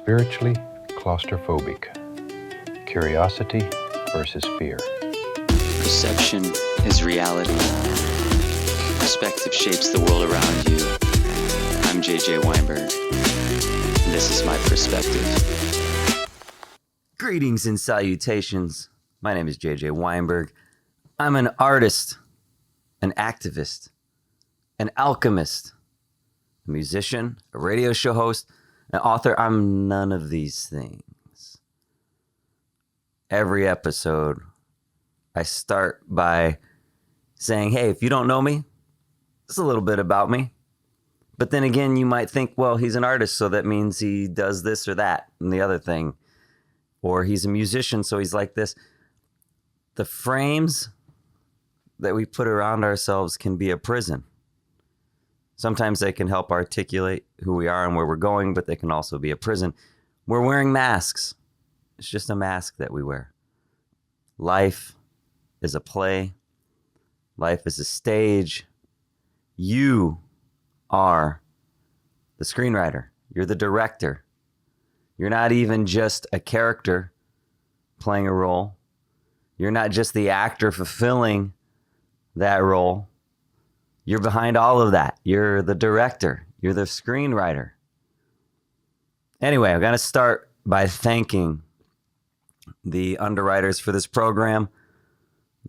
Spiritually claustrophobic. Curiosity versus fear. Perception is reality. Perspective shapes the world around you. I'm JJ Weinberg, and this is my perspective. Greetings and salutations. My name is JJ Weinberg. I'm an artist, an activist, an alchemist, a musician, a radio show host, an author. I'm none of these things. Every episode, I start by saying, hey, if you don't know me, it's a little bit about me. But then again, you might think, well, he's an artist, so that means he does this or that and the other thing. Or he's a musician, so he's like this. The frames that we put around ourselves can be a prison. Sometimes they can help articulate who we are and where we're going, but they can also be a prison. We're wearing masks. It's just a mask that we wear. Life is a play. Life is a stage. You are the screenwriter. You're the director. You're not even just a character playing a role. You're not just the actor fulfilling that role. You're behind all of that. You're the director. You're the screenwriter. Anyway, I'm going to start by thanking the underwriters for this program,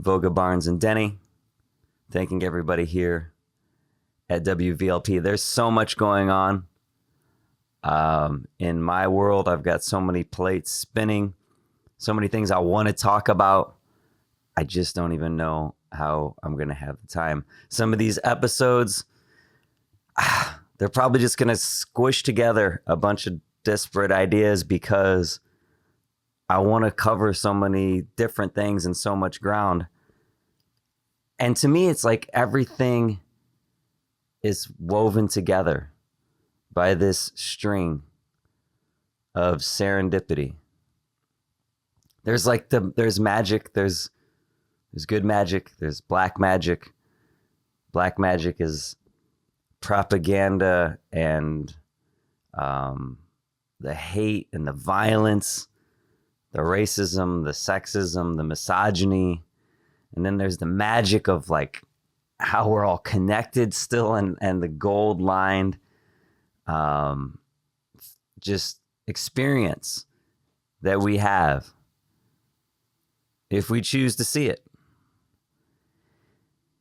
Voga, Barnes, and Denny. Thanking everybody here at WVLP. There's so much going on. In my world, I've got so many plates spinning, so many things I want to talk about. I just don't even know how I'm going to have the time. Some of these episodes, they're probably just going to squish together a bunch of disparate ideas because I want to cover so many different things and so much ground. And to me, it's like everything is woven together by this string of serendipity. There's there's magic, there's good magic, there's black magic. Black magic is propaganda and the hate and the violence, the racism, the sexism, the misogyny. And then there's the magic of like how we're all connected still and the gold lined just experience that we have if we choose to see it.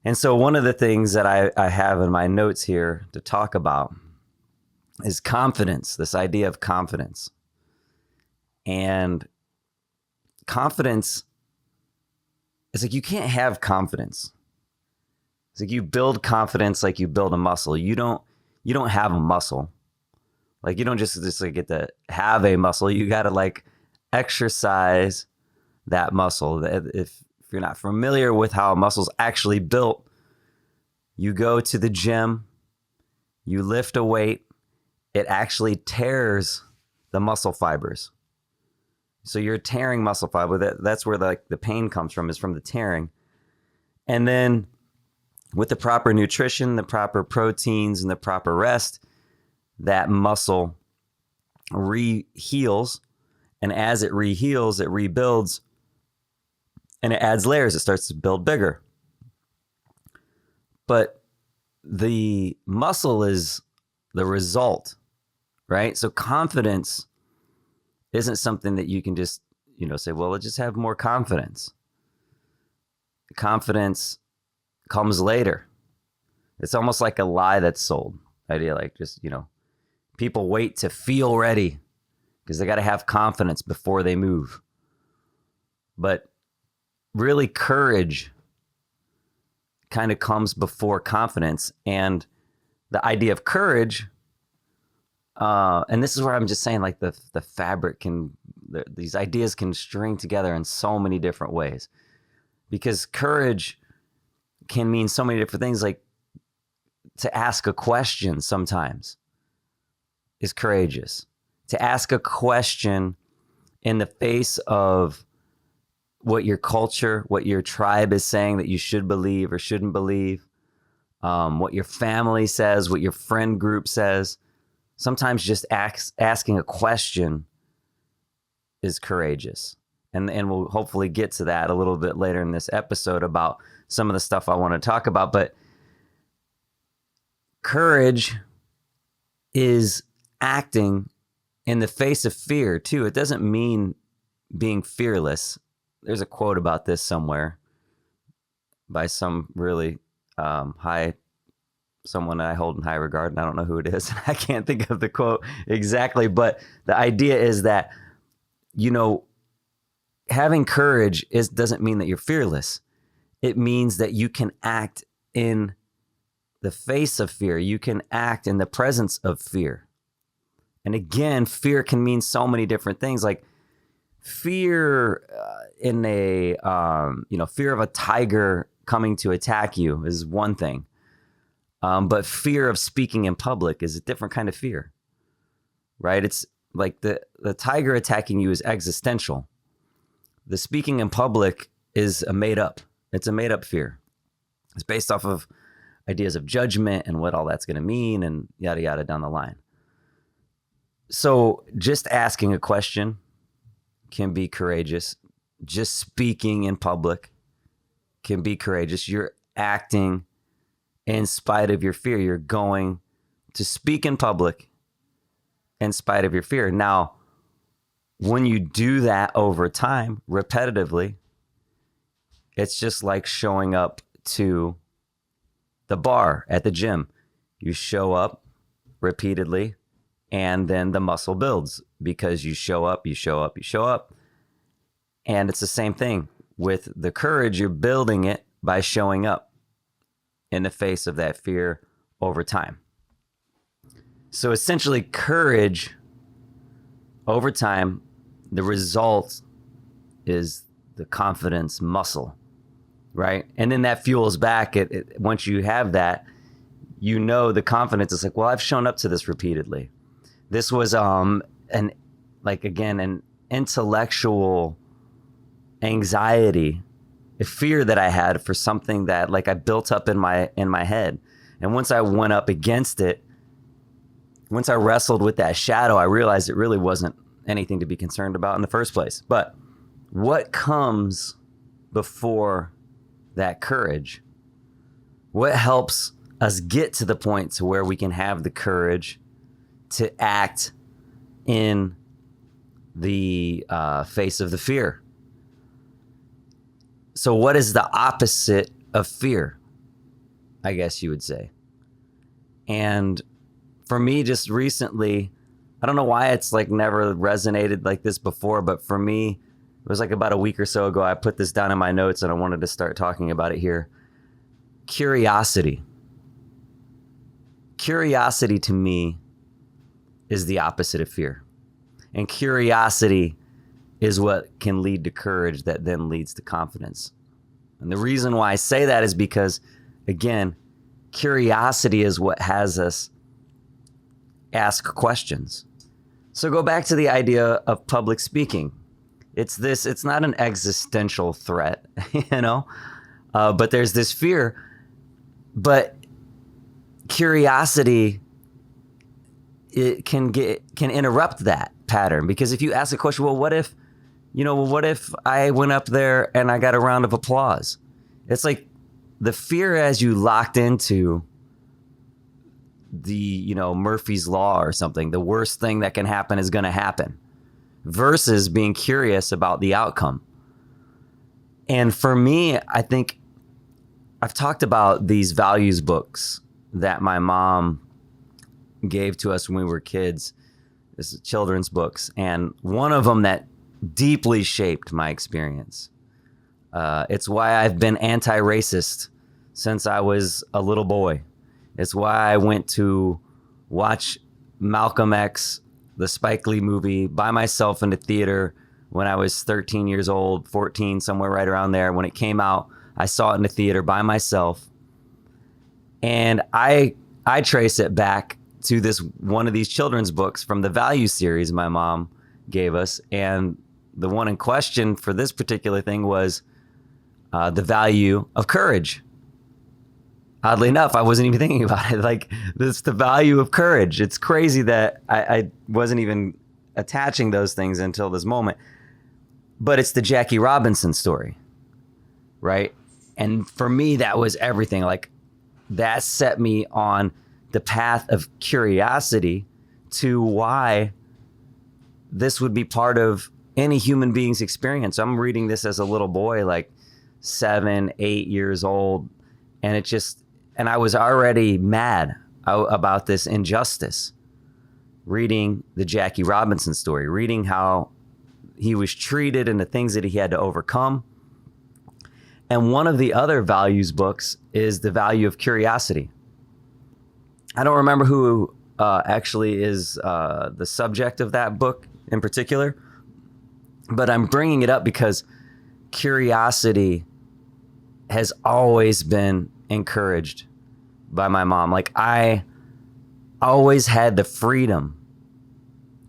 And so one of the things that I have in my notes here to talk about is confidence, this idea of confidence. And confidence, it's like you can't have confidence. It's like you build confidence like you build a muscle. You don't have a muscle. Like you don't just like get to have a muscle. You got to like exercise that muscle. If you're not familiar with how a muscle's actually built, you go to the gym, you lift a weight, it actually tears the muscle fibers. So you're tearing muscle fiber. That's where the pain comes from, is from the tearing. And then with the proper nutrition, the proper proteins, and the proper rest, that muscle re-heals. And as it re-heals, it rebuilds, and it adds layers. It starts to build bigger. But the muscle is the result, right? So confidence isn't something that you can just, say, well, let's just have more confidence. Confidence comes later. It's almost like a lie that's sold. Idea like just, people wait to feel ready because they got to have confidence before they move. But really, courage kind of comes before confidence. And the idea of courage, and this is where I'm just saying, like the fabric these ideas can string together in so many different ways. Because courage can mean so many different things. Like to ask a question sometimes is courageous. To ask a question in the face of what your culture, what your tribe is saying that you should believe or shouldn't believe, what your family says, what your friend group says. sometimes just asking a question is courageous. And we'll hopefully get to that a little bit later in this episode about some of the stuff I want to talk about. But courage is acting in the face of fear too. It doesn't mean being fearless. There's a quote about this somewhere by some really someone I hold in high regard, and I don't know who it is. I can't think of the quote exactly, but the idea is that, having courage doesn't mean that you're fearless. It means that you can act in the face of fear. You can act in the presence of fear. And again, fear can mean so many different things. Like fear in a, fear of a tiger coming to attack you is one thing. But fear of speaking in public is a different kind of fear, right? It's like the tiger attacking you is existential. The speaking in public is it's a made up fear. It's based off of ideas of judgment and what all that's going to mean and yada, yada down the line. So just asking a question can be courageous. Just speaking in public can be courageous. You're acting in spite of your fear. You're going to speak in public in spite of your fear. Now, when you do that over time, repetitively, it's just like showing up to the bar at the gym. You show up repeatedly, and then the muscle builds because you show up. And it's the same thing with the courage. You're building it by showing up in the face of that fear over time. So essentially, courage over time, the result is the confidence muscle, right? And then that fuels back. Once you have that, the confidence is like, well, I've shown up to this repeatedly. This was an intellectual anxiety, a fear that I had for something that like I built up in my head. And once I went up against it, once I wrestled with that shadow, I realized it really wasn't anything to be concerned about in the first place. But what comes before that courage? What helps us get to the point to where we can have the courage to act in the face of the fear? So what is the opposite of fear, I guess you would say? And for me, just recently, I don't know why it's like never resonated like this before, but for me, it was like about a week or so ago, I put this down in my notes and I wanted to start talking about it here. Curiosity. Curiosity to me is the opposite of fear. And curiosity is what can lead to courage that then leads to confidence. And the reason why I say that is because, again, curiosity is what has us ask questions. So go back to the idea of public speaking. It's not an existential threat, but there's this fear. But curiosity, it can interrupt that pattern, because if you ask a question, well, what if I went up there and I got a round of applause? It's like the fear as you locked into the, Murphy's Law or something, the worst thing that can happen is going to happen, versus being curious about the outcome. And for me, I think I've talked about these values books that my mom gave to us when we were kids. This is children's books. And one of them that deeply shaped my experience. It's why I've been anti-racist since I was a little boy. It's why I went to watch Malcolm X, the Spike Lee movie, by myself in the theater when I was 13 years old, 14, somewhere right around there. When it came out, I saw it in the theater by myself. And I trace it back to one of these children's books from the Value series my mom gave us. And the one in question for this particular thing was the value of courage. Oddly enough, I wasn't even thinking about it. Like, this, the value of courage. It's crazy that I wasn't even attaching those things until this moment. But it's the Jackie Robinson story, right? And for me, that was everything. Like, that set me on the path of curiosity to why this would be part of any human being's experience. I'm reading this as a little boy, like 7, 8 years old. And I was already mad about this injustice. Reading the Jackie Robinson story, reading how he was treated and the things that he had to overcome. And one of the other values books is The Value of Curiosity. I don't remember who actually is the subject of that book in particular, but I'm bringing it up because curiosity has always been encouraged by my mom. Like, I always had the freedom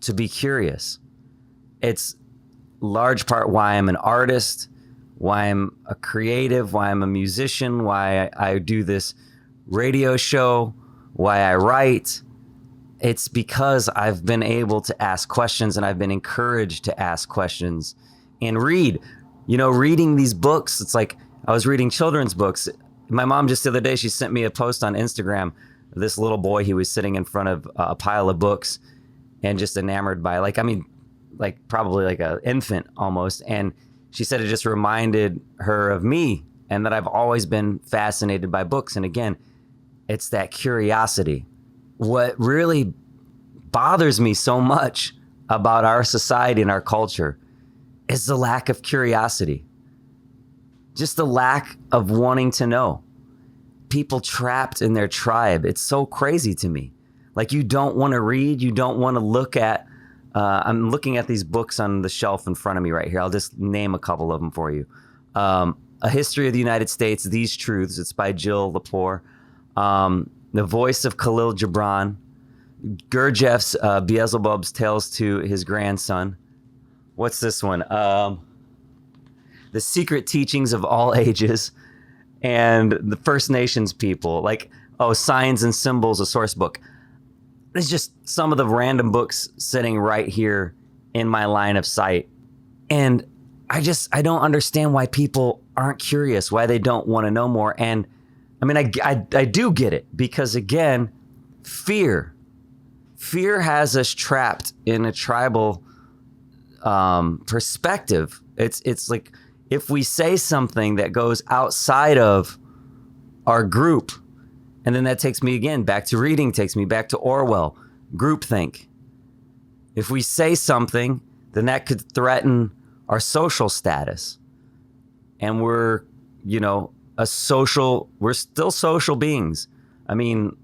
to be curious. It's large part why I'm an artist, why I'm a creative, why I'm a musician, why I do this radio show, why I write. It's because I've been able to ask questions, and I've been encouraged to ask questions and read. You know, reading these books, it's like I was reading children's books. My mom just the other day, she sent me a post on Instagram. This little boy, he was sitting in front of a pile of books and just enamored by, like, I mean, like probably like an infant almost. And she said it just reminded her of me and that I've always been fascinated by books. And again, it's that curiosity. What really bothers me so much about our society and our culture is the lack of curiosity. Just the lack of wanting to know. People trapped in their tribe. It's so crazy to me. Like, you don't want to read. You don't want to look at, I'm looking at these books on the shelf in front of me right here. I'll just name a couple of them for you. A History of the United States, These Truths. It's by Jill Lepore. The Voice of Khalil Gibran. Gurdjieff's Beelzebub's Tales to His Grandson. What's this one? The Secret Teachings of All Ages. And the First Nations People. Like, Signs and Symbols, a source book. It's just some of the random books sitting right here in my line of sight. And I don't understand why people aren't curious, why they don't want to know more. And I mean, I do get it, because again, fear has us trapped in a tribal perspective. It's like, if we say something that goes outside of our group, and then that takes me again back to reading, takes me back to Orwell, groupthink. If we say something, then that could threaten our social status. And we're still social beings. I mean,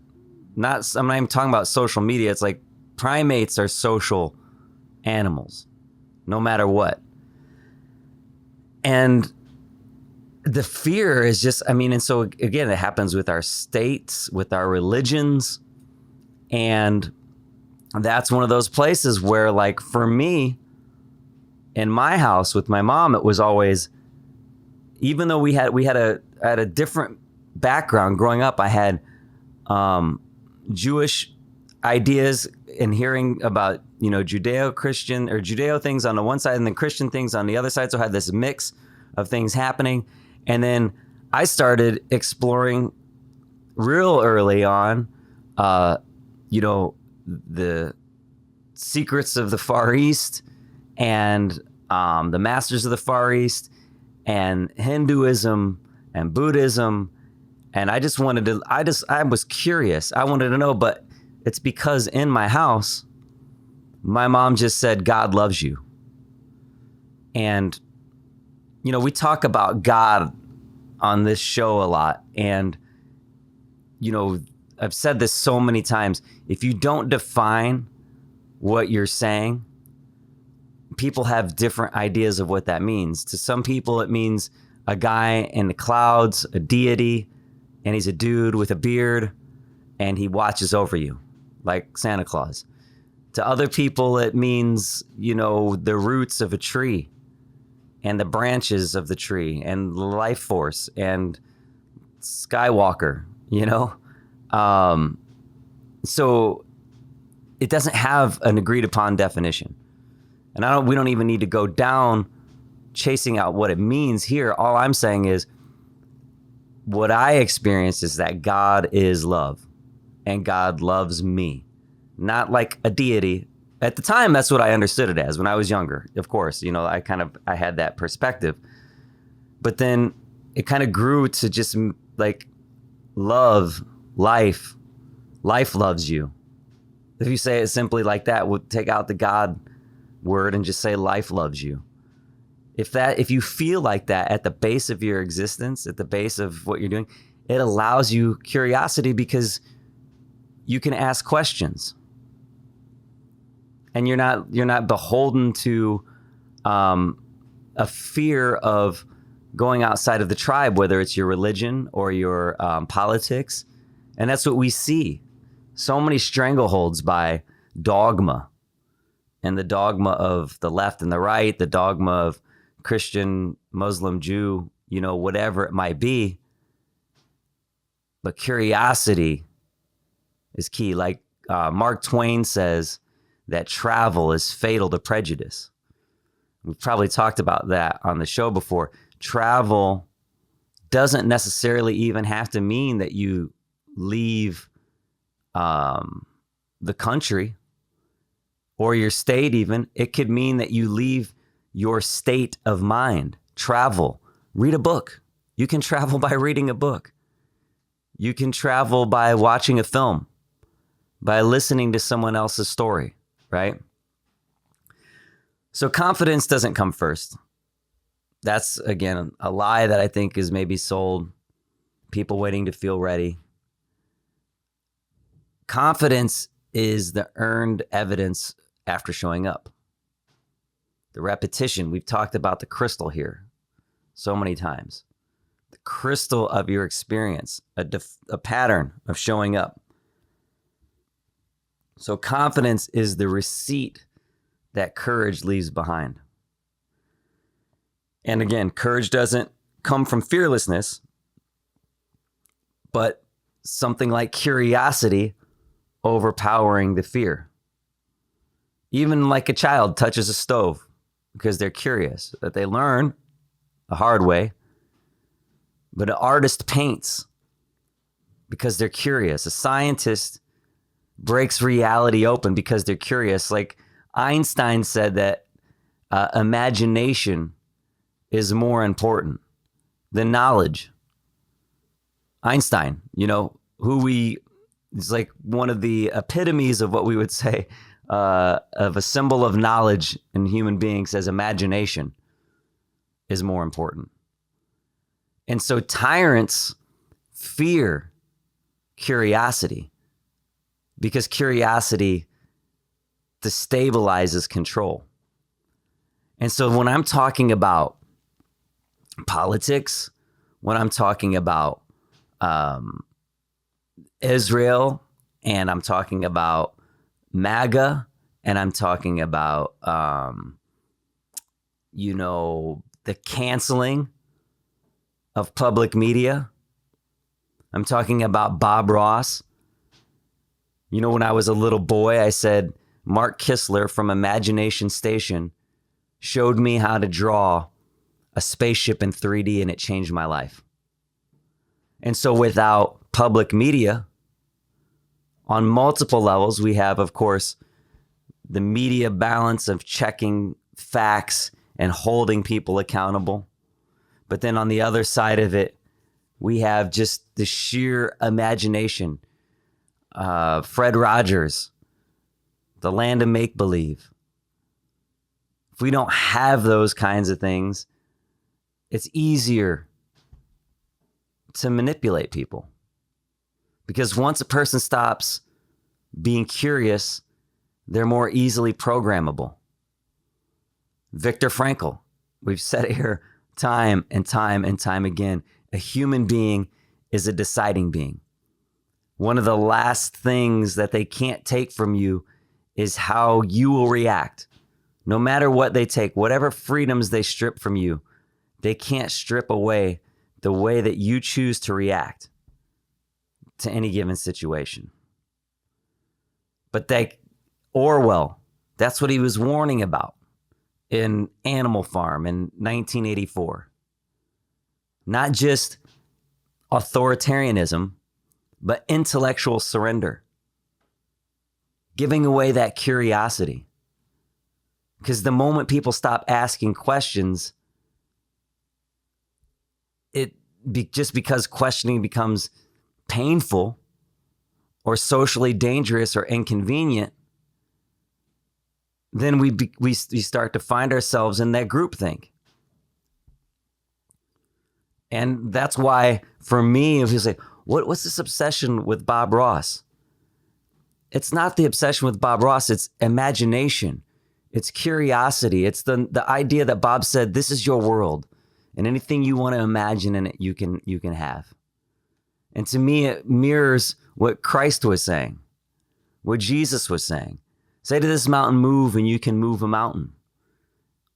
I'm not even talking about social media. It's like primates are social animals, no matter what. And the fear is just, and so again, it happens with our states, with our religions. And that's one of those places where, like, for me, in my house with my mom, it was always, even though we had a different background growing up, I had Jewish ideas and hearing about, Judeo-Christian or Judeo things on the one side and then Christian things on the other side. So I had this mix of things happening. And then I started exploring real early on, the secrets of the Far East and the masters of the Far East and Hinduism and Buddhism. And I was curious. I wanted to know, but it's because in my house, my mom just said, God loves you. And, we talk about God on this show a lot. And, I've said this so many times. If you don't define what you're saying, people have different ideas of what that means. To some people, it means a guy in the clouds, a deity, and he's a dude with a beard, and he watches over you like Santa Claus. To other people, it means, the roots of a tree and the branches of the tree and the life force and Skywalker. you know? So it doesn't have an agreed upon definition. And we don't even need to go down chasing out what it means here. All I'm saying is what I experienced is that God is love and God loves me, not like a deity. At the time, that's what I understood it as when I was younger. Of course, you know, I had that perspective, but then it kind of grew to just like love, life loves you. If you say it simply like that, we'll take out the God word and just say life loves you. If you feel like that at the base of your existence, at the base of what you're doing, it allows you curiosity because you can ask questions. And you're not beholden to a fear of going outside of the tribe, whether it's your religion or your politics. And that's what we see. So many strangleholds by dogma, and the dogma of the left and the right, the dogma of Christian, Muslim, Jew, you know, whatever it might be. But curiosity is key. Like Mark Twain says that travel is fatal to prejudice. We've probably talked about that on the show before. Travel doesn't necessarily even have to mean that you leave the country or your state even. It could mean that you leave your state of mind. Travel. Read a book. You can travel by reading a book. You can travel by watching a film, by listening to someone else's story, right? So confidence doesn't come first. That's, again, a lie that I think is maybe sold. People waiting to feel ready. Confidence is the earned evidence after showing up. The repetition. We've talked about the crystal here so many times. The crystal of your experience, a pattern of showing up. So confidence is the receipt that courage leaves behind. And again, courage doesn't come from fearlessness, but something like curiosity overpowering the fear. Even like a child touches a stove because they're curious, that they learn the hard way. But an artist paints because they're curious. A scientist breaks reality open because they're curious. Like Einstein said that imagination is more important than knowledge. Einstein, you know, is like one of the epitomes of what we would say of a symbol of knowledge in human beings, as imagination is more important. And so tyrants fear curiosity because curiosity destabilizes control. And so when I'm talking about politics, when I'm talking about Israel, and I'm talking about MAGA, and I'm talking about, the canceling of public media. I'm talking about Bob Ross. You know, when I was a little boy, I said, Mark Kistler from Imagination Station showed me how to draw a spaceship in 3D, and it changed my life. And so without public media, on multiple levels, we have, of course, the media balance of checking facts and holding people accountable. But then on the other side of it, we have just the sheer imagination. Fred Rogers, the land of make-believe. If we don't have those kinds of things, it's easier to manipulate people. Because once a person stops being curious, they're more easily programmable. Viktor Frankl, we've said it here time and time and time again, a human being is a deciding being. One of the last things that they can't take from you is how you will react. No matter what they take, whatever freedoms they strip from you, they can't strip away the way that you choose to react. to any given situation. But Orwell, that's what he was warning about in Animal Farm in 1984. Not just authoritarianism, but intellectual surrender. Giving away that curiosity. Because the moment people stop asking questions, just because questioning becomes painful or socially dangerous or inconvenient, then we start to find ourselves in that groupthink. And that's why, for me, if you say, what's this obsession with Bob Ross? It's not the obsession with Bob Ross. It's imagination. It's curiosity. It's the idea that Bob said, this is your world. And anything you want to imagine in it, you can have. And to me, it mirrors what Christ was saying, what Jesus was saying. Say to this mountain, move, and you can move a mountain.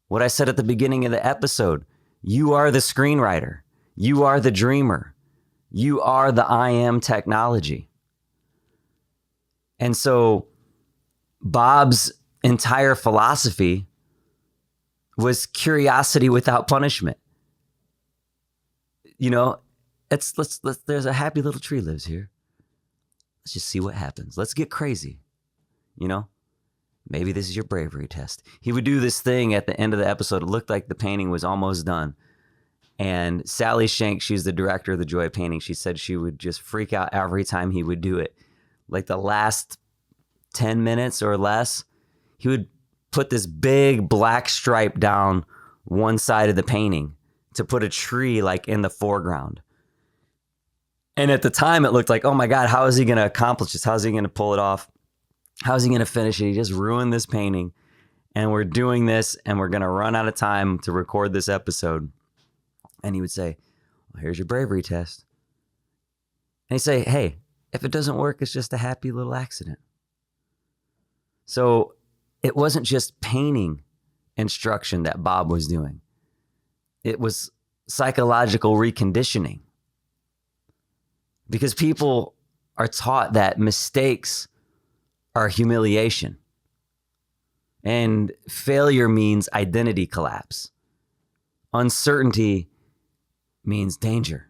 What I said at the beginning of the episode, you are the screenwriter. You are the dreamer. You are the I am technology. And so Bob's entire philosophy was curiosity without punishment. You know, there's a happy little tree lives here. Let's just see what happens. Let's get crazy. You know, maybe this is your bravery test. He would do this thing at the end of the episode. It looked like the painting was almost done. And Sally Shank, she's the director of the Joy of Painting. She said she would just freak out every time he would do it. Like the last 10 minutes or less, he would put this big black stripe down one side of the painting to put a tree like in the foreground. And at the time it looked like, oh my God, how is he going to accomplish this? How is he going to pull it off? How is he going to finish it? He just ruined this painting. And we're doing this and we're going to run out of time to record this episode. And he would say, well, here's your bravery test. And he'd say, hey, if it doesn't work, it's just a happy little accident. So it wasn't just painting instruction that Bob was doing. It was psychological reconditioning. Because people are taught that mistakes are humiliation. And failure means identity collapse. Uncertainty means danger.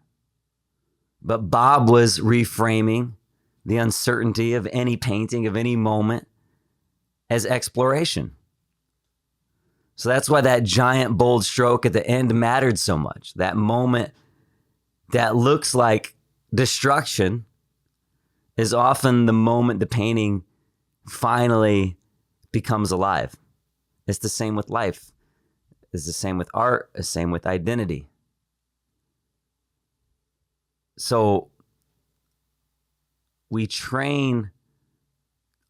But Bob was reframing the uncertainty of any painting, of any moment, as exploration. So that's why that giant bold stroke at the end mattered so much. That moment that looks like destruction is often the moment the painting finally becomes alive. It's the same with life. It's the same with art. It's the same with identity. So we train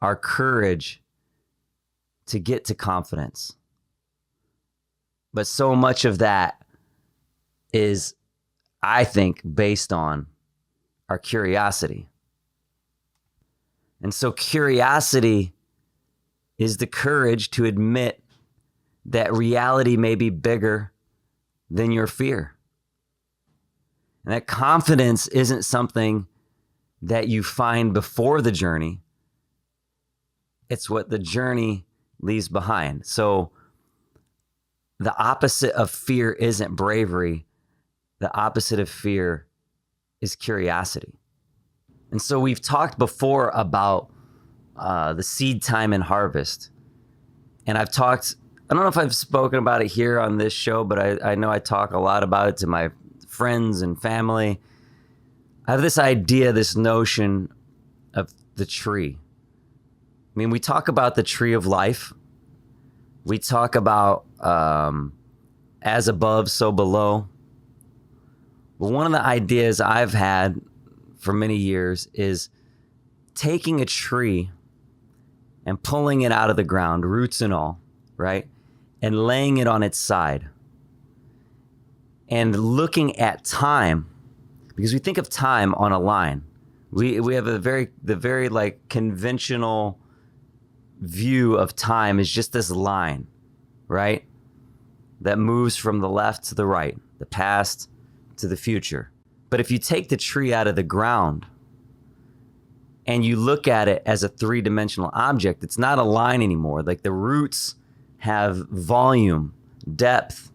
our courage to get to confidence. But so much of that is, I think, based on our curiosity. And so curiosity is the courage to admit that reality may be bigger than your fear. And that confidence isn't something that you find before the journey. It's what the journey leaves behind. So the opposite of fear isn't bravery. The opposite of fear is curiosity. And so we've talked before about the seed time and harvest. And I don't know if I've spoken about it here on this show, but I know I talk a lot about it to my friends and family. I have this idea, this notion of the tree. I mean, we talk about the tree of life. We talk about as above, so below. But one of the ideas I've had for many years is taking a tree and pulling it out of the ground, roots and all, right? And laying it on its side. And looking at time, because we think of time on a line. We have the very like conventional view of time is just this line, right? That moves from the left to the right, the past to the future. But if you take the tree out of the ground, and you look at it as a three-dimensional object, it's not a line anymore. Like the roots have volume, depth,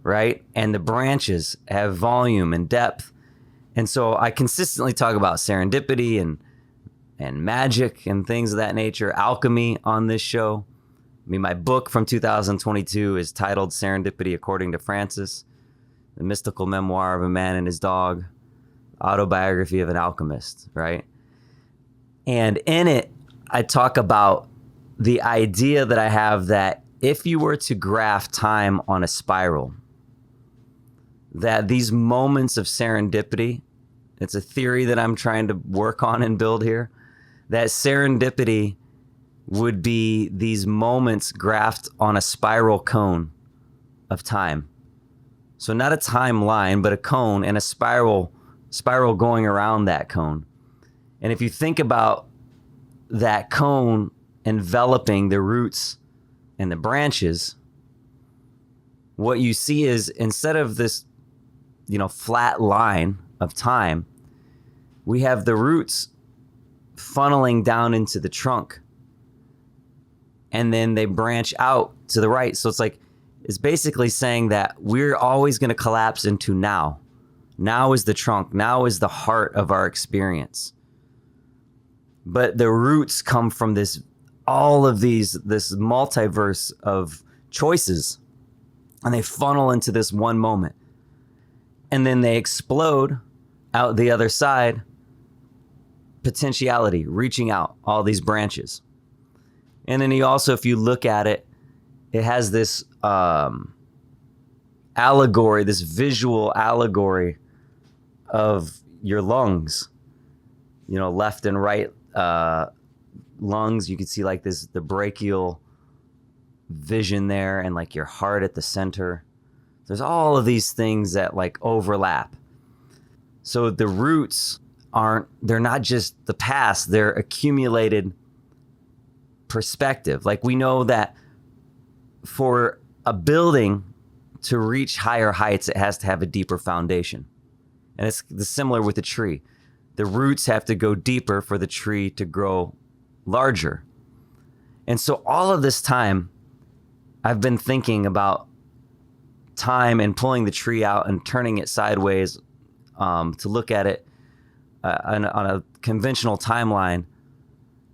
right? And the branches have volume and depth. And so I consistently talk about serendipity and magic and things of that nature, alchemy on this show. I mean, my book from 2022 is titled Serendipity According to Francis, the mystical memoir of a man and his dog, autobiography of an alchemist, right? And in it, I talk about the idea that I have that if you were to graph time on a spiral, that these moments of serendipity, it's a theory that I'm trying to work on and build here, that serendipity would be these moments graphed on a spiral cone of time. So not a timeline, but a cone and a spiral going around that cone. And if you think about that cone enveloping the roots and the branches, what you see is instead of this, flat line of time, we have the roots funneling down into the trunk, and then they branch out to the right. So it's basically saying that we're always going to collapse into now. Now is the trunk. Now is the heart of our experience. But the roots come from this multiverse of choices, and they funnel into this one moment. And then they explode out the other side, potentiality, reaching out, all these branches. And then if you look at it, it has this allegory, this visual allegory of your lungs, left and right lungs. You can see the brachial vision there, and your heart at the center. There's all of these things that overlap. So the roots they're not just the past, they're accumulated perspective. We know that for a building to reach higher heights, it has to have a deeper foundation. And it's similar with a tree. The roots have to go deeper for the tree to grow larger. And so all of this time, I've been thinking about time and pulling the tree out and turning it sideways to look at it on a conventional timeline.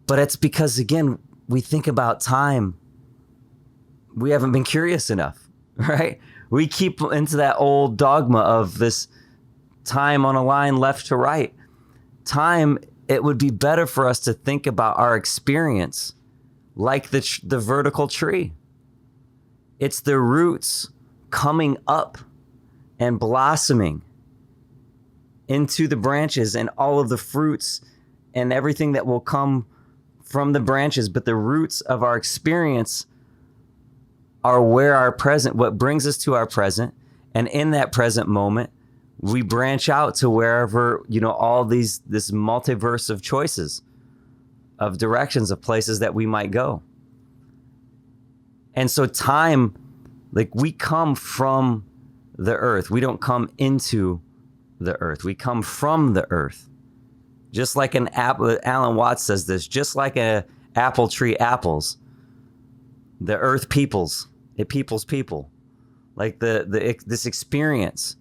But it's because, again, we think about time. We haven't been curious enough, right? We keep into that old dogma of this time on a line left to right. Time, it would be better for us to think about our experience like the vertical tree. It's the roots coming up and blossoming into the branches and all of the fruits and everything that will come from the branches. But the roots of our experience are where our present, what brings us to our present. And in that present moment, we branch out to wherever, all this multiverse of choices, of directions, of places that we might go. And so time, we come from the earth. We don't come into the earth. We come from the earth. Just like an apple, Alan Watts says this, just like an apple tree apples, the earth peoples. It peoples people. This experience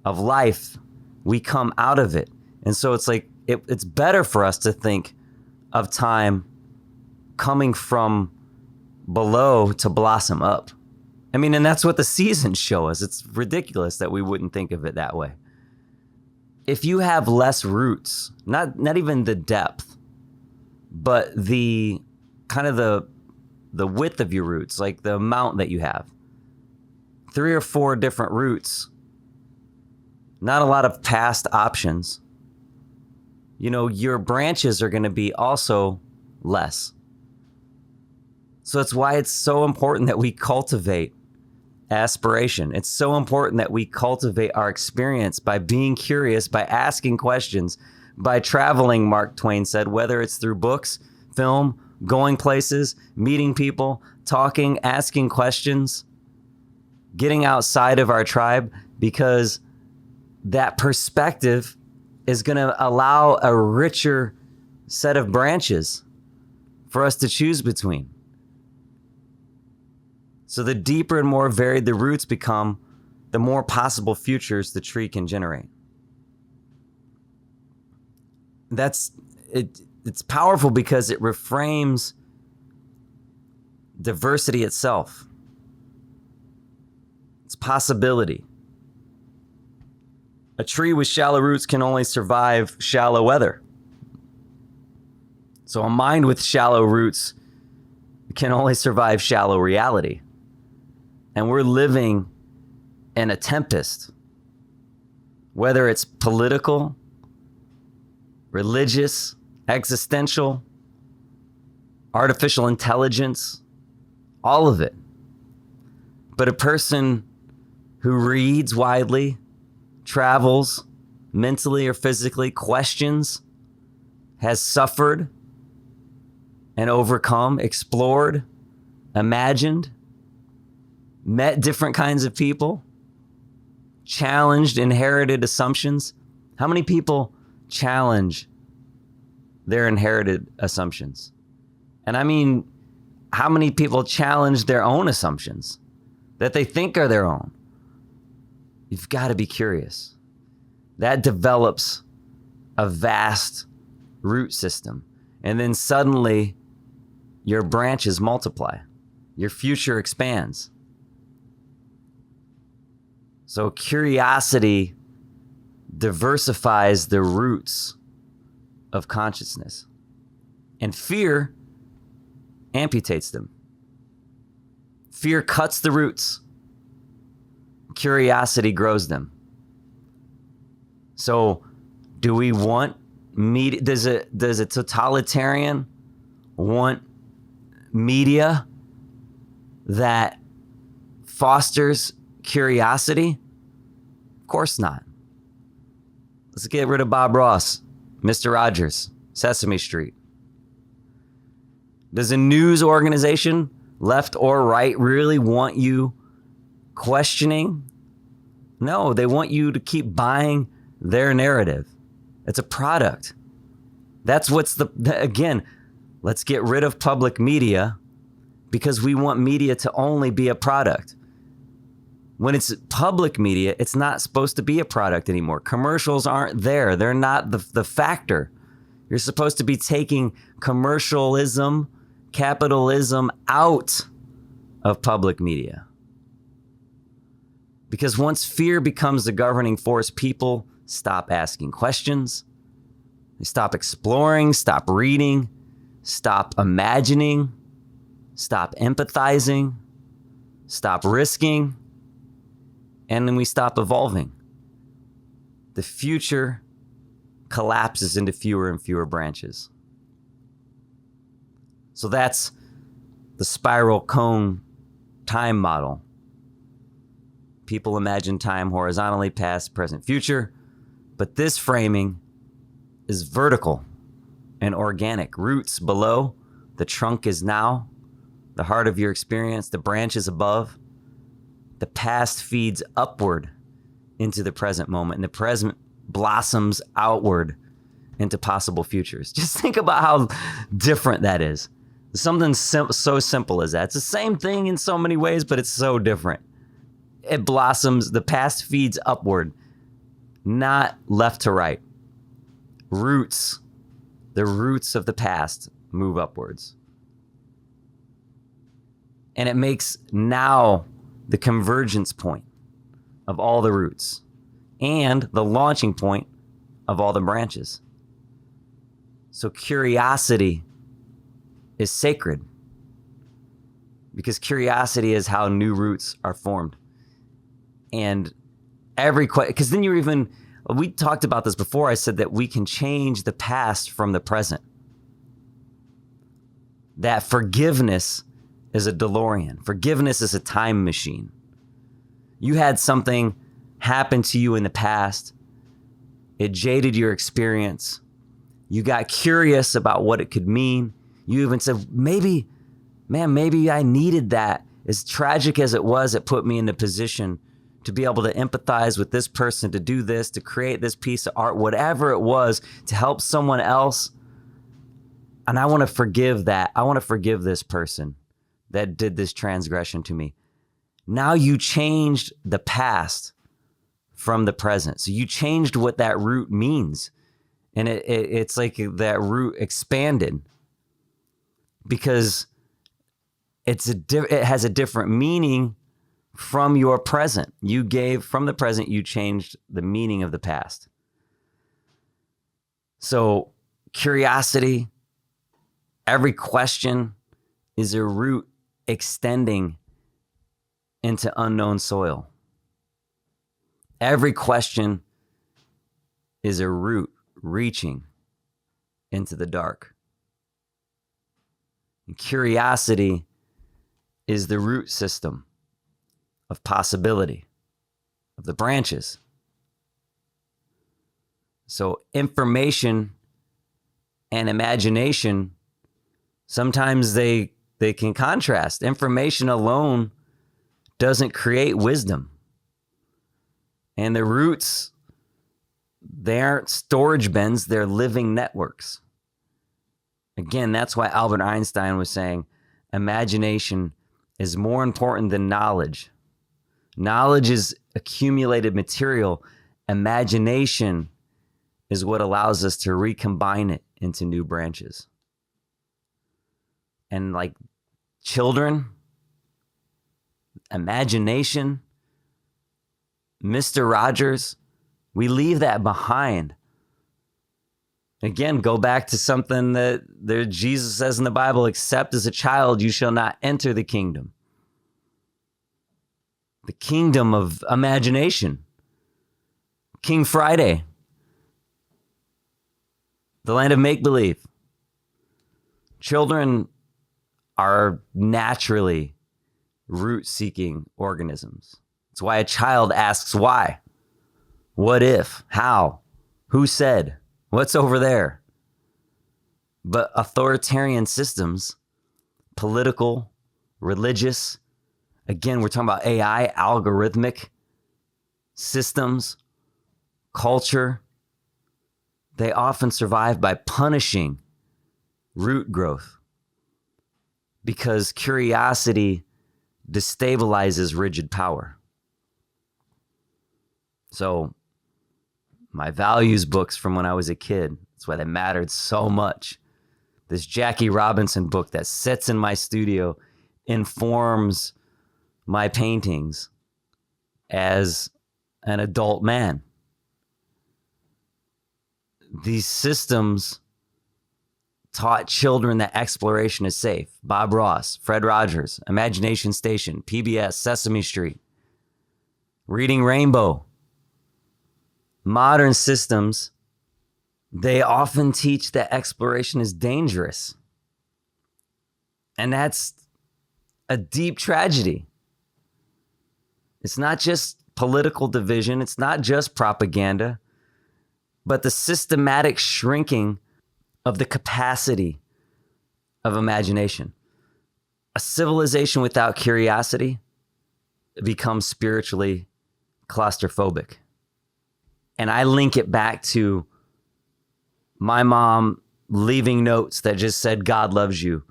of life, we come out of it. And so it's better for us to think of time coming from below to blossom up. I mean, and that's what the seasons show us. It's ridiculous that we wouldn't think of it that way. If you have less roots, not even the depth, but the kind of the width of your roots, the amount that you have, 3 or 4 different roots, not a lot of past options, your branches are going to be also less. So it's why it's so important that we cultivate aspiration. It's so important that we cultivate our experience by being curious, by asking questions, by traveling, Mark Twain said, whether it's through books, film, going places, meeting people, talking, asking questions, getting outside of our tribe, because that perspective is going to allow a richer set of branches for us to choose between. So the deeper and more varied the roots become, the more possible futures the tree can generate. It's powerful because it reframes diversity itself. It's possibility. A tree with shallow roots can only survive shallow weather. So a mind with shallow roots can only survive shallow reality. And we're living in a tempest, whether it's political, religious, existential, artificial intelligence, all of it. But a person who reads widely, travels mentally or physically, questions, has suffered and overcome, explored, imagined, met different kinds of people, challenged inherited assumptions. How many people challenge their inherited assumptions? And I mean, how many people challenge their own assumptions that they think are their own? You've got to be curious. That develops a vast root system. And then suddenly your branches multiply. Your future expands. So curiosity diversifies the roots of consciousness. And fear amputates them. Fear cuts the roots. Curiosity grows them. So do we want media? Does a totalitarian want media that fosters curiosity? Of course not. Let's get rid of Bob Ross, Mr. Rogers, Sesame Street. Does a news organization, left or right, really want you questioning? No, they want you to keep buying their narrative. It's a product. That's again, let's get rid of public media because we want media to only be a product. When it's public media, it's not supposed to be a product anymore. Commercials aren't there. They're not the factor. You're supposed to be taking commercialism, capitalism out of public media. Because once fear becomes the governing force, people stop asking questions. They stop exploring, stop reading, stop imagining, stop empathizing, stop risking, and then we stop evolving. The future collapses into fewer and fewer branches. So that's the spiral cone time model. People imagine time horizontally, past, present, future, but this framing is vertical and organic. Roots below, the trunk is now, the heart of your experience, the branch is above. The past feeds upward into the present moment, and the present blossoms outward into possible futures. Just think about how different that is. Something so simple as that. It's the same thing in so many ways, but it's so different. It blossoms, the past feeds upward, not left to right. Roots, the roots of the past move upwards. And it makes now the convergence point of all the roots and the launching point of all the branches. So curiosity is sacred because curiosity is how new roots are formed. And because then we talked about this before. I said that we can change the past from the present. That forgiveness is a DeLorean. Forgiveness is a time machine. You had something happen to you in the past. It jaded your experience. You got curious about what it could mean. You even said, maybe I needed that. As tragic as it was, it put me in a position to be able to empathize with this person, to do this, to create this piece of art, whatever it was, to help someone else. And I want to forgive that. I want to forgive this person that did this transgression to me. Now you changed the past from the present. So you changed what that root means. And it's like that root expanded because it has a different meaning from your present. You gave from the present, you changed the meaning of the past. So curiosity, every question is a root extending into unknown soil. Every question is a root reaching into the dark. And curiosity is the root system of possibility, of the branches. So information and imagination, sometimes they can contrast. Information alone doesn't create wisdom. And the roots, they aren't storage bins, they're living networks. Again, that's why Albert Einstein was saying imagination is more important than knowledge. Knowledge is accumulated material. Imagination is what allows us to recombine it into new branches. And like children, imagination, Mr. Rogers, we leave that behind. Again, go back to something that Jesus says in the Bible, except as a child, you shall not enter the kingdom. The kingdom of imagination. King Friday. The land of make-believe. Children are naturally root-seeking organisms. It's why a child asks why. What if? How? Who said? What's over there? But authoritarian systems, political, religious, again, we're talking about AI, algorithmic systems, culture, they often survive by punishing root growth because curiosity destabilizes rigid power. So my values books from when I was a kid, that's why they mattered so much. This Jackie Robinson book that sits in my studio informs my paintings as an adult man. These systems taught children that exploration is safe. Bob Ross, Fred Rogers, Imagination Station, PBS, Sesame Street, Reading Rainbow. Modern systems, they often teach that exploration is dangerous. And that's a deep tragedy. It's not just political division. It's not just propaganda, but the systematic shrinking of the capacity of imagination. A civilization without curiosity becomes spiritually claustrophobic. And I link it back to my mom leaving notes that just said, God loves you.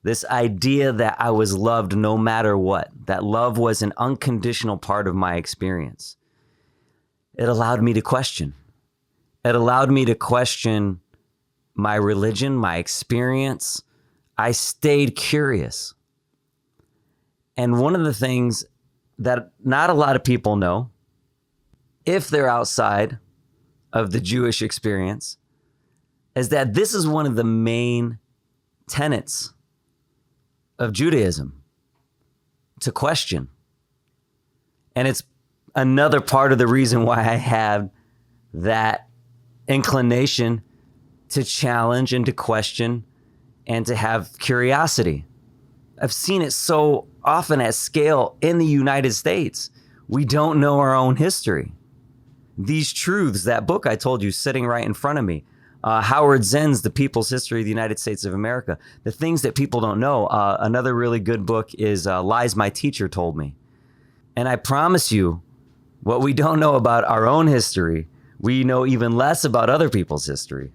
This idea that I was loved no matter what, that love was an unconditional part of my experience. It allowed me to question. It allowed me to question my religion, my experience. I stayed curious. And one of the things that not a lot of people know, if they're outside of the Jewish experience, is that this is one of the main tenets of Judaism, to question. And it's another part of the reason why I have that inclination to challenge and to question and to have curiosity. I've seen it so often at scale in the United States. We don't know our own history. These truths, that book I told you sitting right in front of me, Howard Zinn's The People's History of the United States of America, the things that people don't know. Another really good book is Lies My Teacher Told Me. And I promise you, what we don't know about our own history, we know even less about other people's history.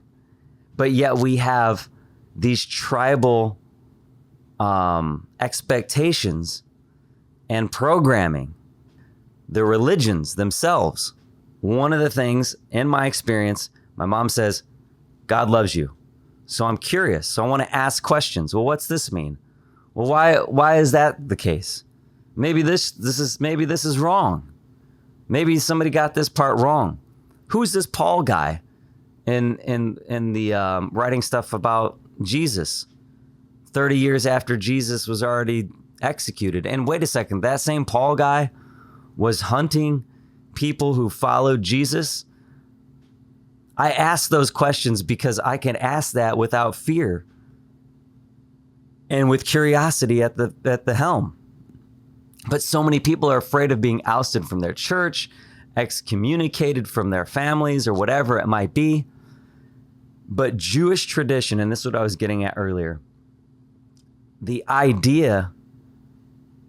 But yet we have these tribal expectations and programming, the religions themselves. One of the things in my experience, my mom says, God loves you. So I'm curious. So I want to ask questions. Well, what's this mean? Well, why is that the case? Maybe this is wrong. Maybe somebody got this part wrong. Who's this Paul guy in the writing stuff about Jesus 30 years after Jesus was already executed? And wait a second, that same Paul guy was hunting people who followed Jesus. I ask those questions because I can ask that without fear and with curiosity at the helm. But so many people are afraid of being ousted from their church, excommunicated from their families, or whatever it might be. But Jewish tradition, and this is what I was getting at earlier, the idea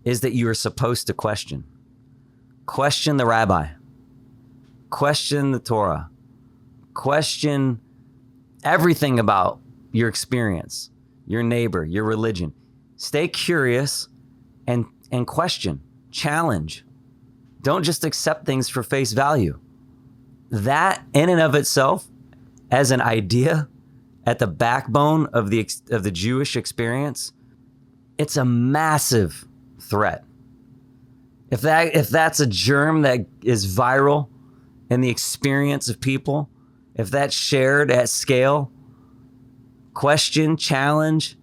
is that you are supposed to question. Question the rabbi. Question the Torah. Question everything about your experience, your neighbor, your religion. Stay curious and question, challenge. Don't just accept things for face value. That in and of itself, as an idea at the backbone of the Jewish experience, it's a massive threat. If that's a germ that is viral in the experience of people, if that's shared at scale, question, challenge,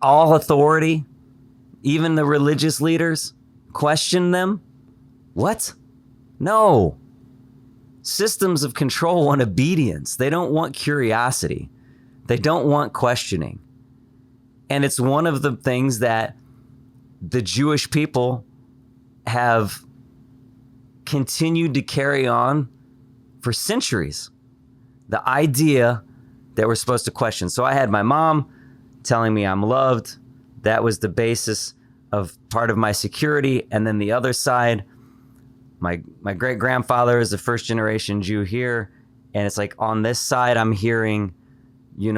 all authority, even the religious leaders, question them. What? No. Systems of control want obedience. They don't want curiosity. They don't want questioning. And it's one of the things that the Jewish people have continued to carry on for centuries. The idea that we're supposed to question. So I had my mom telling me I'm loved. That was the basis of part of my security. And then the other side, my great-grandfather is a first-generation Jew here. And it's like on this side, I'm hearing, you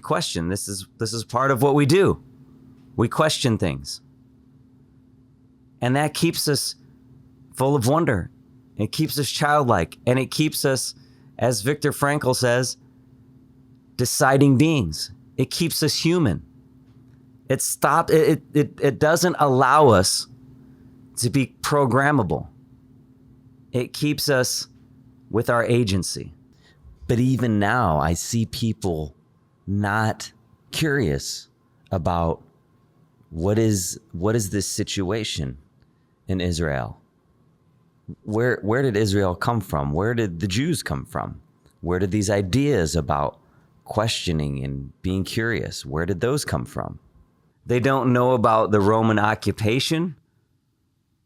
question. This is part of what we do. We question things. And that keeps us full of wonder. It keeps us childlike. And it keeps us, as Viktor Frankl says, deciding beings. It keeps us human. It doesn't allow us to be programmable. It keeps us with our agency. But even now, I see people not curious about what is this situation in Israel? Where did Israel come from? Where did the Jews come from? Where did these ideas about questioning and being curious, where did those come from? They don't know about the Roman occupation.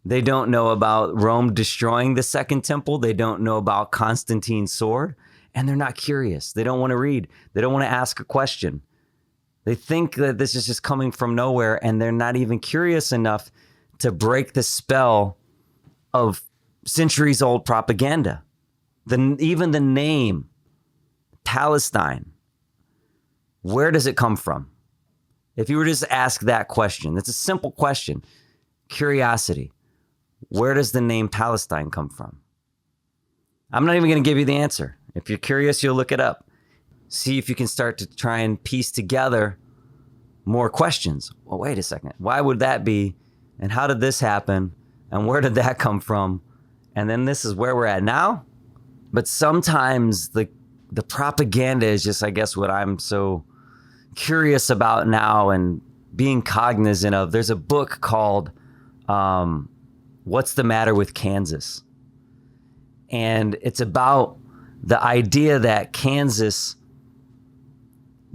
They don't know about Rome destroying the Second Temple. They don't know about Constantine's sword. And they're not curious. They don't want to read. They don't want to ask a question. They think that this is just coming from nowhere, and they're not even curious enough to break the spell of centuries-old propaganda. Even the name, Palestine, where does it come from? If you were to just ask that question, it's a simple question. Curiosity. Where does the name Palestine come from? I'm not even going to give you the answer. If you're curious, you'll look it up. See if you can start to try and piece together more questions. Well, wait a second. Why would that be? And how did this happen? And where did that come from? And then this is where we're at now. But sometimes the propaganda is just, I guess, what I'm so curious about now and being cognizant of. There's a book called What's the Matter with Kansas? And it's about the idea that Kansas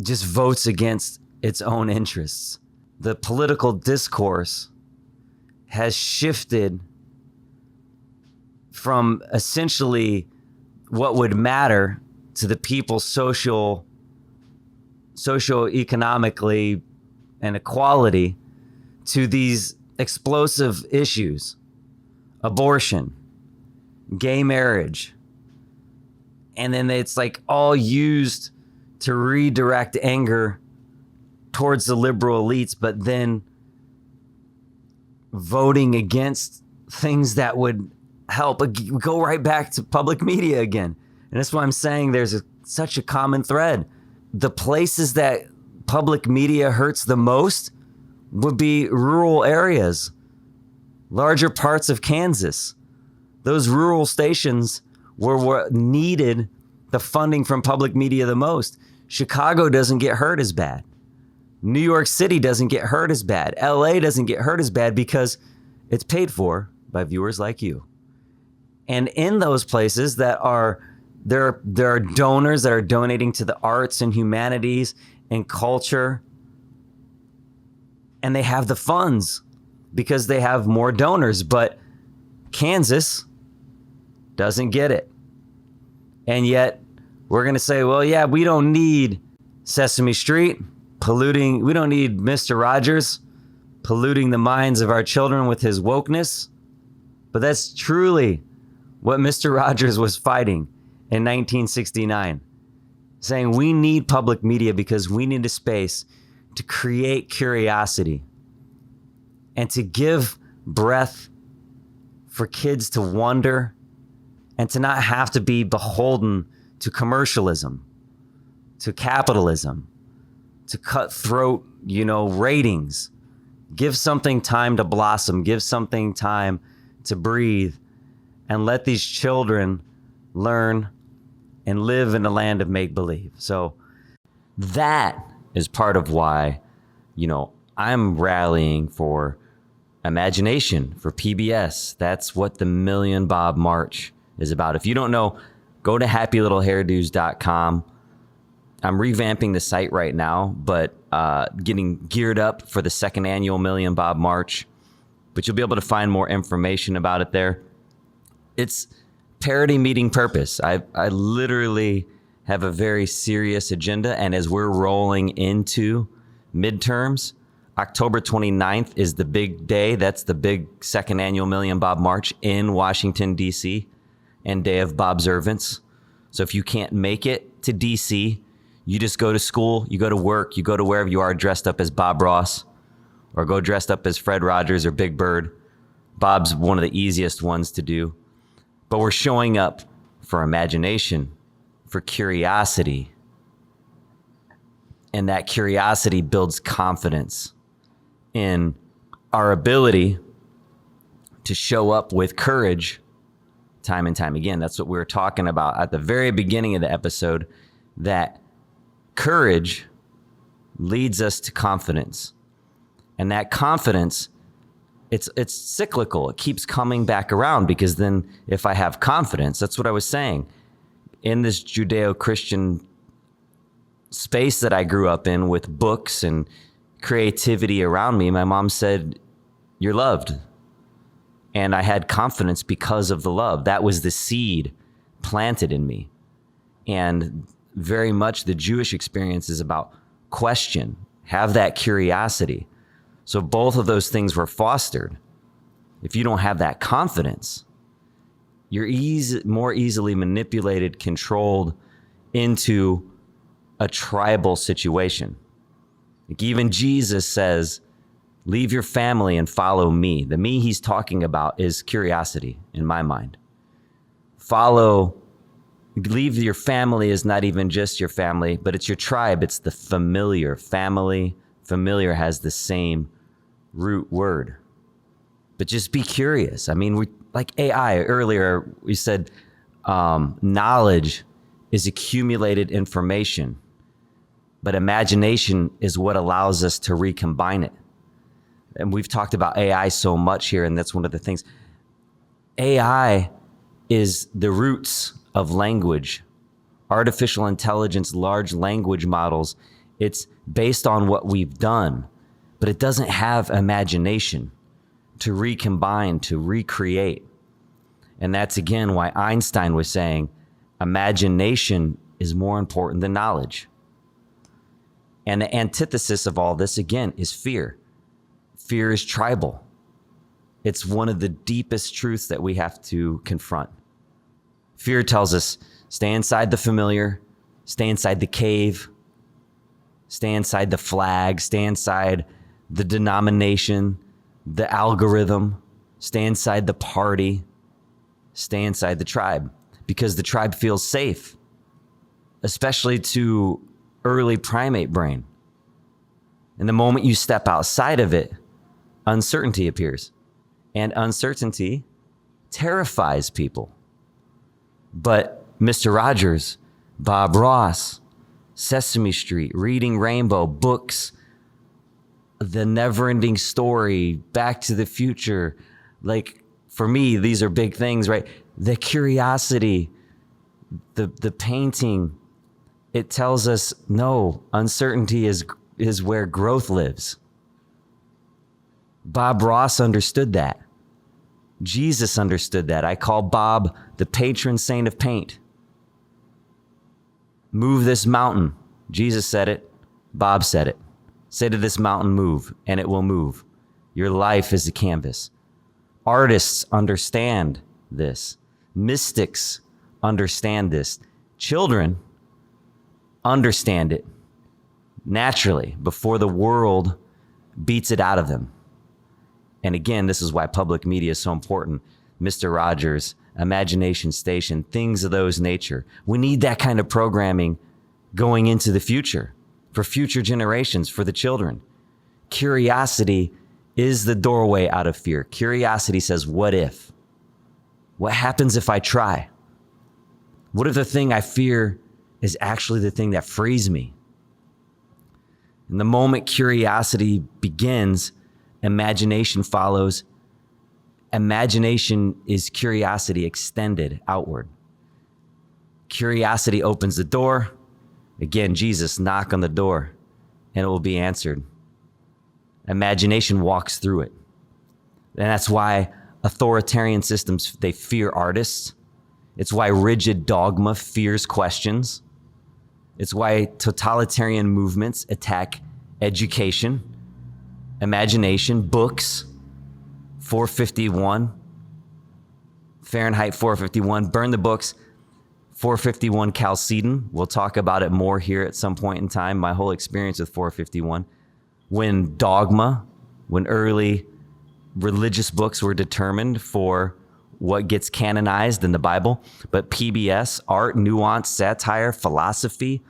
just votes against its own interests. The political discourse has shifted from essentially what would matter to the people socio-economically and equality to these explosive issues: abortion, gay marriage. And then it's like all used to redirect anger towards the liberal elites, but then voting against things that would help. Go right back to public media again. And that's why I'm saying there's such a common thread. The places that public media hurts the most would be rural areas, larger parts of Kansas. Those rural stations were what needed the funding from public media the most. Chicago doesn't get hurt as bad. New York City doesn't get hurt as bad. LA doesn't get hurt as bad because it's paid for by viewers like you. And in those places there are donors that are donating to the arts and humanities and culture. And they have the funds because they have more donors. But Kansas doesn't get it. And yet we're going to say, well, yeah, we don't need Sesame Street polluting. We don't need Mr. Rogers polluting the minds of our children with his wokeness. But that's truly what Mr. Rogers was fighting in 1969, saying we need public media because we need a space to create curiosity and to give breath for kids to wonder and to not have to be beholden to commercialism, to capitalism, to cutthroat, ratings. Give something time to blossom, give something time to breathe, and let these children learn and live in a land of make-believe. So that is part of why, I'm rallying for imagination, for PBS. That's what the Million Bob March is about. If you don't know, go to happylittlehairdos.com. I'm revamping the site right now, but getting geared up for the second annual Million Bob March. But you'll be able to find more information about it there. It's parody meeting purpose. I literally have a very serious agenda. And as we're rolling into midterms, October 29th is the big day. That's the big second annual Million Bob March in Washington, D.C. and Day of Bobservance. So if you can't make it to D.C., you just go to school, you go to work, you go to wherever you are dressed up as Bob Ross, or go dressed up as Fred Rogers or Big Bird. Bob's one of the easiest ones to do. But we're showing up for imagination, for curiosity. And that curiosity builds confidence in our ability to show up with courage time and time again. That's what we were talking about at the very beginning of the episode, that courage leads us to confidence. And that confidence, it's cyclical. It keeps coming back around, because then if I have confidence, that's what I was saying. In this Judeo-Christian space that I grew up in with books and creativity around me, my mom said, "You're loved." And I had confidence because of the love. That was the seed planted in me. And very much the Jewish experience is about question, have that curiosity. So both of those things were fostered. If you don't have that confidence, you're more easily manipulated, controlled into a tribal situation. Like even Jesus says, leave your family and follow me. The me he's talking about is curiosity in my mind. Leave your family is not even just your family, but it's your tribe. It's the familiar. Familiar has the same root word. But just be curious. I mean, we like AI earlier, we said knowledge is accumulated information, but imagination is what allows us to recombine it. And we've talked about AI so much here, and that's one of the things. AI is the roots of language, artificial intelligence, large language models. It's based on what we've done, but it doesn't have imagination to recombine, to recreate. And that's again why Einstein was saying imagination is more important than knowledge. And the antithesis of all this, again, is fear. Fear is tribal. It's one of the deepest truths that we have to confront. Fear tells us, stay inside the familiar, stay inside the cave, stay inside the flag, stay inside the denomination, the algorithm, stay inside the party, stay inside the tribe, because the tribe feels safe, especially to early primate brain. And the moment you step outside of it, uncertainty appears. And uncertainty terrifies people. But Mr. Rogers, Bob Ross, Sesame Street, Reading Rainbow, books, The Never-Ending Story, Back to the Future, like, for me, these are big things, right? The curiosity, the painting, it tells us, no, uncertainty is where growth lives. Bob Ross understood that. Jesus understood that. I call Bob the patron saint of paint. Move this mountain. Jesus said it. Bob said it. Say to this mountain, move, and it will move. Your life is a canvas. Artists understand this. Mystics understand this. Children understand it naturally before the world beats it out of them. And again, this is why public media is so important. Mr. Rogers, Imagination Station, things of those nature. We need that kind of programming going into the future, for future generations, for the children. Curiosity is the doorway out of fear. Curiosity says, what if? What happens if I try? What if the thing I fear is actually the thing that frees me? And the moment curiosity begins, imagination follows. Imagination is curiosity extended outward. Curiosity opens the door. Again, Jesus, knock on the door and it will be answered. Imagination walks through it. And that's why authoritarian systems, they fear artists. It's why rigid dogma fears questions. It's why totalitarian movements attack education, imagination, books. 451, Fahrenheit 451, burn the books. 451 Chalcedon, we'll talk about it more here at some point in time, my whole experience with 451. When dogma, when early religious books were determined for what gets canonized in the Bible, but PBS, art, nuance, satire, philosophy,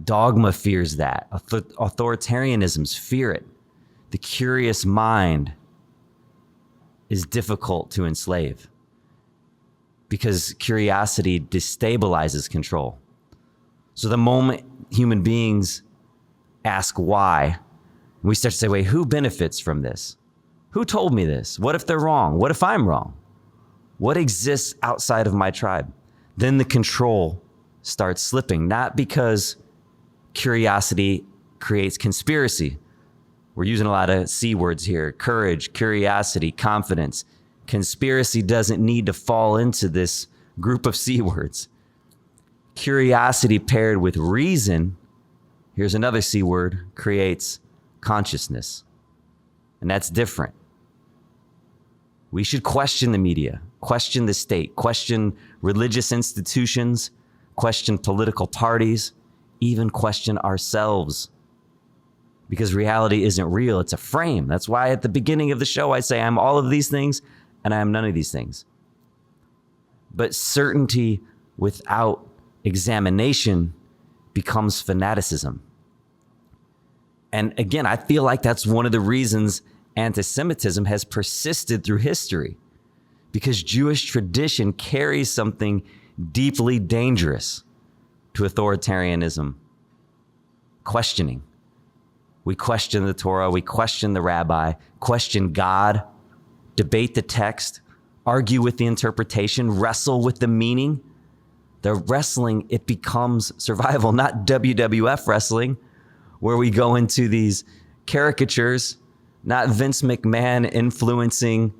dogma fears that. Authoritarianisms fear it. The curious mind is difficult to enslave because curiosity destabilizes control. So the moment human beings ask why, we start to say, wait, who benefits from this? Who told me this? What if they're wrong? What if I'm wrong? What exists outside of my tribe? Then the control starts slipping, not because curiosity creates conspiracy. We're using a lot of C words here: courage, curiosity, confidence. Conspiracy doesn't need to fall into this group of C words. Curiosity paired with reason, here's another C word, creates consciousness. And that's different. We should question the media, question the state, question religious institutions, question political parties, even question ourselves. Because reality isn't real, it's a frame. That's why at the beginning of the show I say I'm all of these things and I am none of these things. But certainty without examination becomes fanaticism. And again, I feel like that's one of the reasons anti-Semitism has persisted through history, because Jewish tradition carries something deeply dangerous to authoritarianism. Questioning. We question the Torah, we question the rabbi, question God, debate the text, argue with the interpretation, wrestle with the meaning. The wrestling, it becomes survival, not WWF wrestling, where we go into these caricatures, not Vince McMahon influencing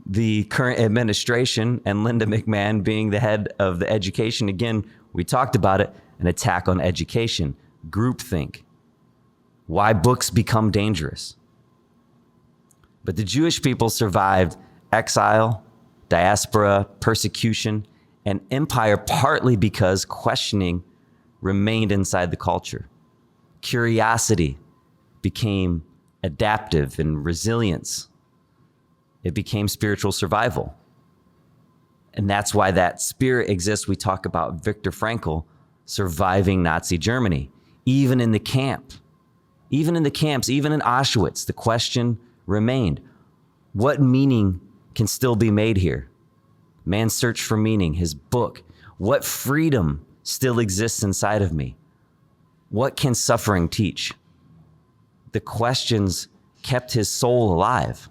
the current administration and Linda McMahon being the head of the education. Again, we talked about it, an attack on education, groupthink, why books become dangerous. But the Jewish people survived exile, diaspora, persecution, and empire partly because questioning remained inside the culture. Curiosity became adaptive and resilience. It became spiritual survival. And that's why that spirit exists. We talk about Viktor Frankl surviving Nazi Germany, even in the camps, even in Auschwitz, the question remained, what meaning can still be made here? Man's Search for Meaning, his book. What freedom still exists inside of me? What can suffering teach? The questions kept his soul alive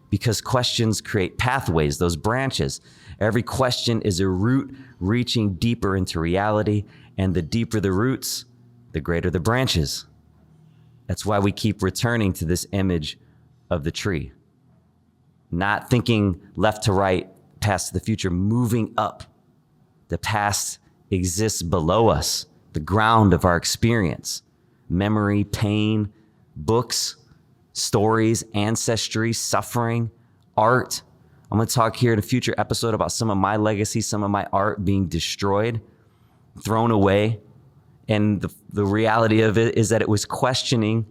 because questions create pathways, those branches. Every question is a root reaching deeper into reality, and the deeper the roots, the greater the branches. That's why we keep returning to this image of the tree. Not thinking left to right, past to the future, moving up. The past exists below us, the ground of our experience. Memory, pain, books, stories, ancestry, suffering, art. I'm going to talk here in a future episode about some of my legacy, some of my art being destroyed, thrown away. And the reality of it is that it was questioning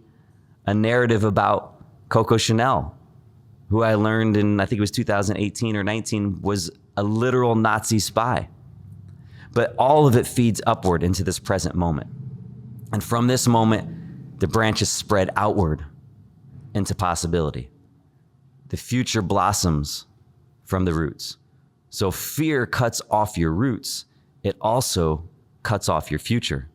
a narrative about Coco Chanel, who I learned in, I think it was 2018 or 19, was a literal Nazi spy. But all of it feeds upward into this present moment. And from this moment, the branches spread outward into possibility. The future blossoms from the roots. So fear cuts off your roots. It also cuts off your future.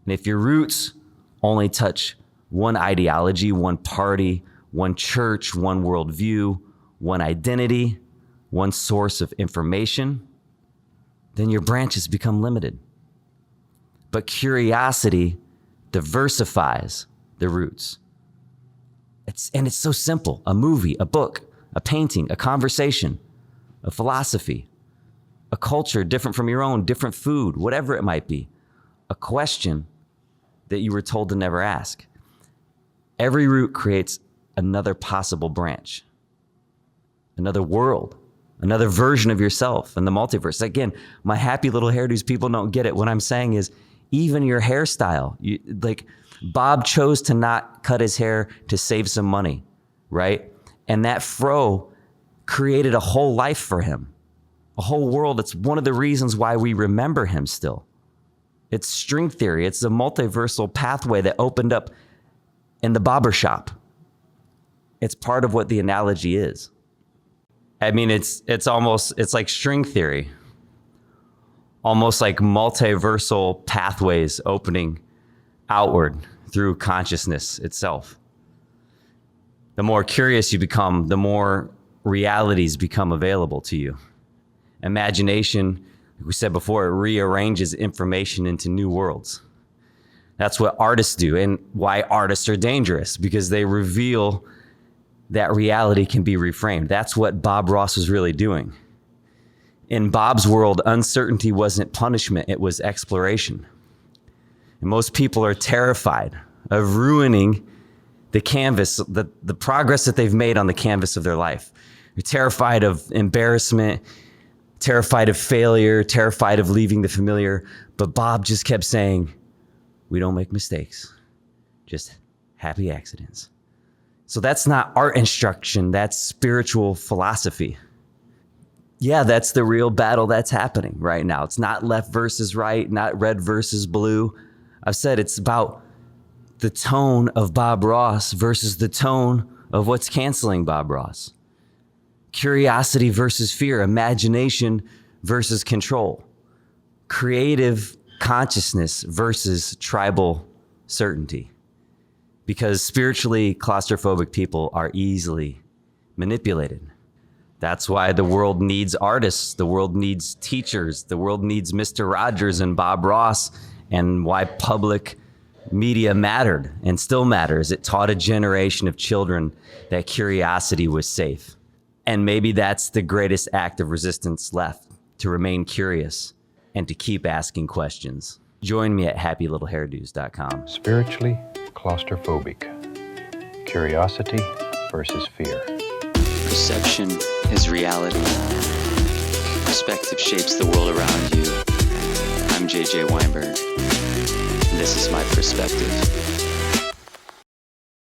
And if your roots only touch one ideology, one party, one church, one worldview, one identity, one source of information, then your branches become limited. But curiosity diversifies the roots. It's so simple. A movie, a book, a painting, a conversation, a philosophy, a culture different from your own, different food, whatever it might be. A question that you were told to never ask. Every root creates another possible branch, another world, another version of yourself in the multiverse. Again, my happy little hairdos people don't get it. What I'm saying is even your hairstyle, like Bob chose to not cut his hair to save some money, right? And that fro created a whole life for him, a whole world. It's one of the reasons why we remember him still. It's string theory. It's a multiversal pathway that opened up in the barber shop. It's part of what the analogy is. I mean, it's like string theory, almost like multiversal pathways opening outward through consciousness itself. The more curious you become, the more realities become available to you. Imagination, like we said before, it rearranges information into new worlds. That's what artists do, and why artists are dangerous, because they reveal that reality can be reframed. That's what Bob Ross was really doing. In Bob's world, uncertainty wasn't punishment, it was exploration. And most people are terrified of ruining the canvas, the progress that they've made on the canvas of their life. You're terrified of embarrassment, terrified of failure, terrified of leaving the familiar. But Bob just kept saying, we don't make mistakes, just happy accidents. So that's not art instruction, that's spiritual philosophy. Yeah, that's the real battle that's happening right now. It's not left versus right, not red versus blue. I've said it's about the tone of Bob Ross versus the tone of what's canceling Bob Ross. Curiosity versus fear, imagination versus control. Creative consciousness versus tribal certainty. Because spiritually claustrophobic people are easily manipulated. That's why the world needs artists, the world needs teachers, the world needs Mr. Rogers and Bob Ross, and why public media mattered and still matters. It taught a generation of children that curiosity was safe. And maybe that's the greatest act of resistance left, to remain curious and to keep asking questions. Join me at happylittlehairdos.com. Spiritually claustrophobic. Curiosity versus fear. Perception is reality. Perspective shapes the world around you. I'm JJ Weinberg, and this is my perspective.